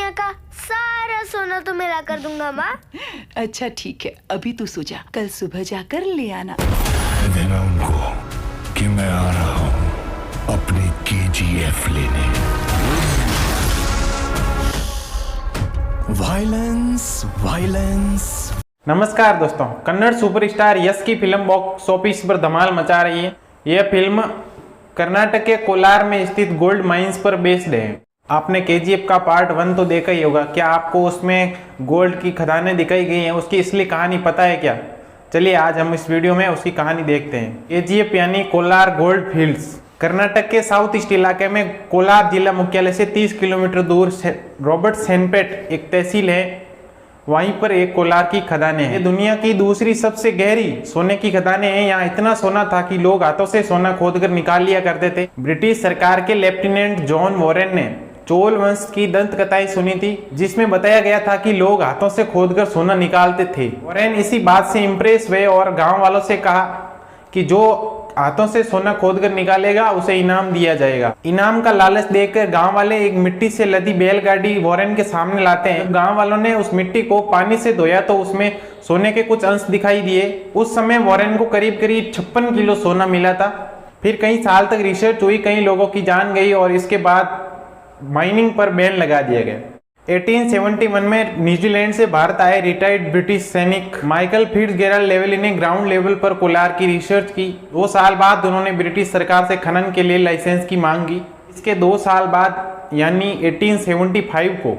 दुनिया का सारा सोना तो मिला कर दूंगा माँ। अच्छा ठीक है, अभी तू सो जा, कल सुबह जाकर ले आना। कह देना उनको कि मैं आ रहा हूँ अपनी KGF लेने। Violence violence. नमस्कार दोस्तों, कन्नड़ सुपरस्टार यश की फिल्म बॉक्स ऑफिस पर धमाल मचा रही है। यह फिल्म कर्नाटक के कोलार में स्थित गोल्ड माइंस पर बेस्ड है। आपने KGF का पार्ट 1 तो देखा ही होगा। क्या आपको उसमें गोल्ड की खदानें दिखाई गई हैं, उसकी असली कहानी पता है क्या? चलिए आज हम इस वीडियो में उसकी कहानी देखते हैं। KGF यानी कोलार गोल्ड फील्ड्स कर्नाटक के साउथ ईस्ट इलाके में कोलार जिला मुख्यालय से 30 किलोमीटर दूर रॉबर्ट सेनपेट एक तहसील है, वहीं पर एक कोलार की खदानें हैं। ये दुनिया की दूसरी सबसे गहरी सोने की खदानें हैं। यहाँ इतना सोना था कि लोग हाथों से सोना खोदकर निकाल लिया करते थे। ब्रिटिश सरकार के लेफ्टिनेंट जॉन वॉरेन ने चोल वंश की दंत कथाएं सुनी थी, जिसमें बताया गया था कि लोग हाथों से खोदकर सोना निकालते थे। वॉरेन इसी बात से इंप्रेस हुए और गांव वालों से कहा कि जो हाथों से सोना खोदकर निकालेगा उसे इनाम दिया जाएगा। इनाम का लालच देकर गांव वाले एक मिट्टी से लदी बैलगाड़ी वॉरेन के सामने लाते हैं। गांव वालों ने उस मिट्टी को पानी से धोया तो उसमें सोने के कुछ अंश दिखाई दिए। उस समय वॉरेन को करीब करीब 56 किलो सोना मिला था। फिर कई साल तक रिसर्च हुई, कई लोगों की जान गई और इसके बाद माइनिंग पर बैन लगा दिया गया। 1871 में न्यूजीलैंड से भारत आए रिटायर्ड ब्रिटिश सैनिक माइकल फिट्जगेराल्ड ने ग्राउंड लेवल पर कोलार की रिसर्च की। 2 साल बाद उन्होंने ब्रिटिश सरकार से खनन के लिए लाइसेंस की मांग की। इसके 2 साल बाद यानी 1875 को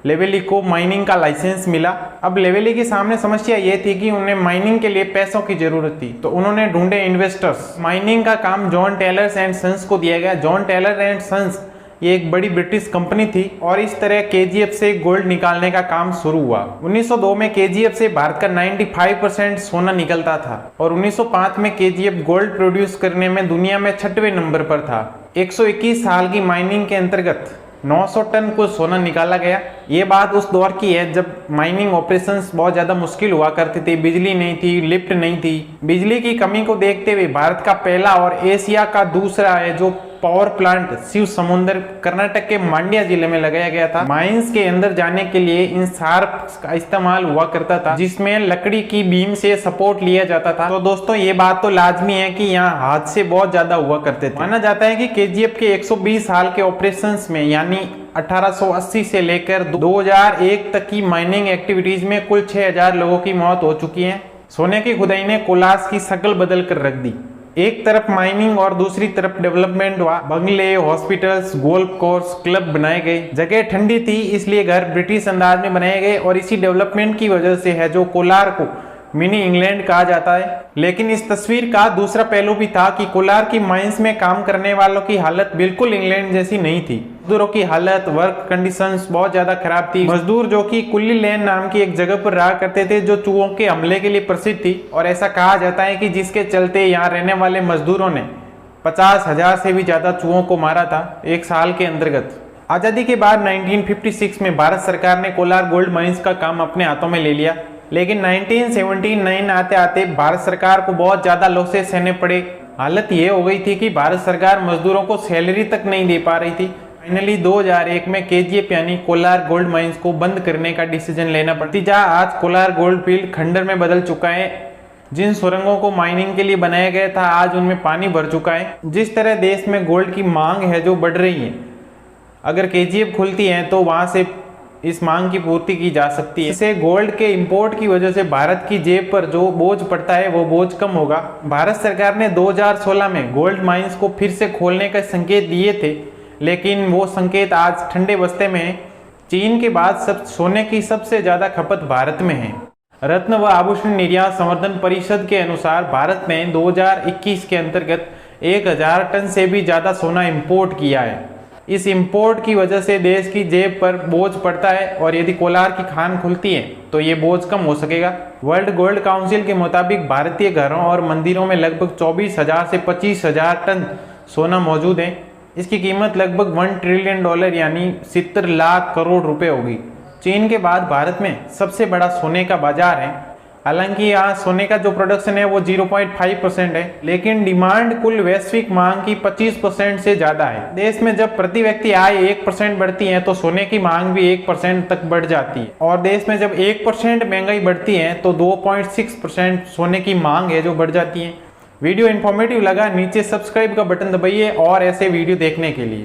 लेवेली को माइनिंग का लाइसेंस मिला। अब लेवेली के सामने समस्या ये थी कि उन्हें माइनिंग के लिए पैसों की जरूरत थी, तो उन्होंने ढूंढे इन्वेस्टर्स। माइनिंग का काम जॉन टेलर एंड सन्स को दिया गया। जॉन टेलर एंड सन्स ये एक बड़ी ब्रिटिश कंपनी थी और इस तरह KGF से गोल्ड निकालने का काम शुरू हुआ। 1902 में KGF से भारत का 95% सोना निकलता था और 1905 में KGF गोल्ड प्रोड्यूस करने में दुनिया में 6वें नंबर पर था। 121 साल की माइनिंग के अंतर्गत 900 टन को सोना निकाला गया। ये बात उस दौर की है जब माइनिंग ऑपरेशंस बहुत ज्यादा मुश्किल हुआ करते थे। बिजली नहीं थी, लिफ्ट नहीं थी। बिजली की कमी को देखते हुए भारत का पहला और एशिया का दूसरा है जो पावर प्लांट शिव समुद्र कर्नाटक के मांड्या जिले में लगाया गया था। माइंस के अंदर जाने के लिए इन शार्प का इस्तेमाल हुआ करता था, जिसमें लकड़ी की बीम से सपोर्ट लिया जाता था। तो दोस्तों ये बात तो लाजमी है कि यहाँ हादसे बहुत ज्यादा हुआ करते थे। माना जाता है कि KGF के 120 साल के ऑपरेशंस में यानी 1880 से लेकर 2001 तक की माइनिंग एक्टिविटीज में कुल 6000 लोगों की मौत हो चुकी है। सोने की खुदाई ने कोलार की शक्ल बदल कर रख दी। एक तरफ माइनिंग और दूसरी तरफ डेवलपमेंट हुआ। बंगले, हॉस्पिटल्स, गोल्फ कोर्स, क्लब बनाए गए। जगह ठंडी थी इसलिए घर ब्रिटिश अंदाज में बनाए गए और इसी डेवलपमेंट की वजह से है जो कोलार को मिनी इंग्लैंड कहा जाता है। लेकिन इस तस्वीर का दूसरा पहलू भी था कि कोलार की माइंस में काम करने वालों की हालत बिल्कुल इंग्लैंड जैसी नहीं थी। मजदूरों की हालत, वर्क कंडीशंस बहुत ज्यादा खराब थी। मजदूर जो कि कुल्ली लेन नाम की एक जगह पर रहा करते थे जो चूहों के हमले के लिए प्रसिद्ध थी और ऐसा कहा जाता है कि जिसके चलते यहाँ रहने वाले मजदूरों ने 50,000 से भी ज्यादा चूहों को मारा था 1 साल के अंतर्गत। आजादी के बाद 1956 में भारत सरकार ने कोलार गोल्ड माइंस का काम अपने हाथों में ले लिया। लेकिन 1979 आते आते भारत सरकार को बहुत ज्यादा लॉसेस सहने पड़े। हालत ये हो गई थी कि भारत सरकार मजदूरों को सैलरी तक नहीं दे पा रही थी। फाइनली 2001 में KGF यानी कोलार गोल्ड माइंस को बंद करने का डिसीजन लेना पड़ा। नतीजा आज कोलार गोल्ड फील्ड खंडर में बदल चुका है। जिन सुरंगों को माइनिंग के लिए बनाया गया था आज उनमें पानी भर चुका है। जिस तरह देश में गोल्ड की मांग है जो बढ़ रही है, अगर KGF खुलती है तो वहां से इस मांग की पूर्ति की जा सकती है। इससे गोल्ड के इंपोर्ट की वजह से भारत की जेब पर जो बोझ पड़ता है वो बोझ कम होगा। भारत सरकार ने 2016 में गोल्ड माइंस को फिर से खोलने का संकेत दिए थे, लेकिन वो संकेत आज ठंडे बस्ते में है। चीन के बाद सोने की सबसे ज्यादा खपत भारत में है। रत्न व आभूषण निर्यात संवर्धन परिषद के अनुसार भारत ने 2021 के अंतर्गत 1000 टन से भी ज्यादा सोना इंपोर्ट किया है। इस इंपोर्ट की वजह से देश की जेब पर बोझ पड़ता है और यदि कोलार की खान खुलती है तो ये बोझ कम हो सकेगा। वर्ल्ड गोल्ड काउंसिल के मुताबिक भारतीय घरों और मंदिरों में लगभग 24,000 से 25,000 टन सोना मौजूद है। इसकी कीमत लगभग $1 ट्रिलियन यानी 70 लाख करोड़ रुपए होगी। चीन के बाद भारत में सबसे बड़ा सोने का बाजार है। हालांकि यहाँ सोने का जो प्रोडक्शन है वो 0.5% है, लेकिन डिमांड कुल वैश्विक मांग की 25% से ज्यादा है। देश में जब प्रति व्यक्ति आय 1% बढ़ती है तो सोने की मांग भी 1% तक बढ़ जाती है, और देश में जब 1% महंगाई बढ़ती है तो 2.6% सोने की मांग है जो बढ़ जाती है। वीडियो इन्फॉर्मेटिव लगा, नीचे सब्सक्राइब का बटन दबाइए और ऐसे वीडियो देखने के लिए।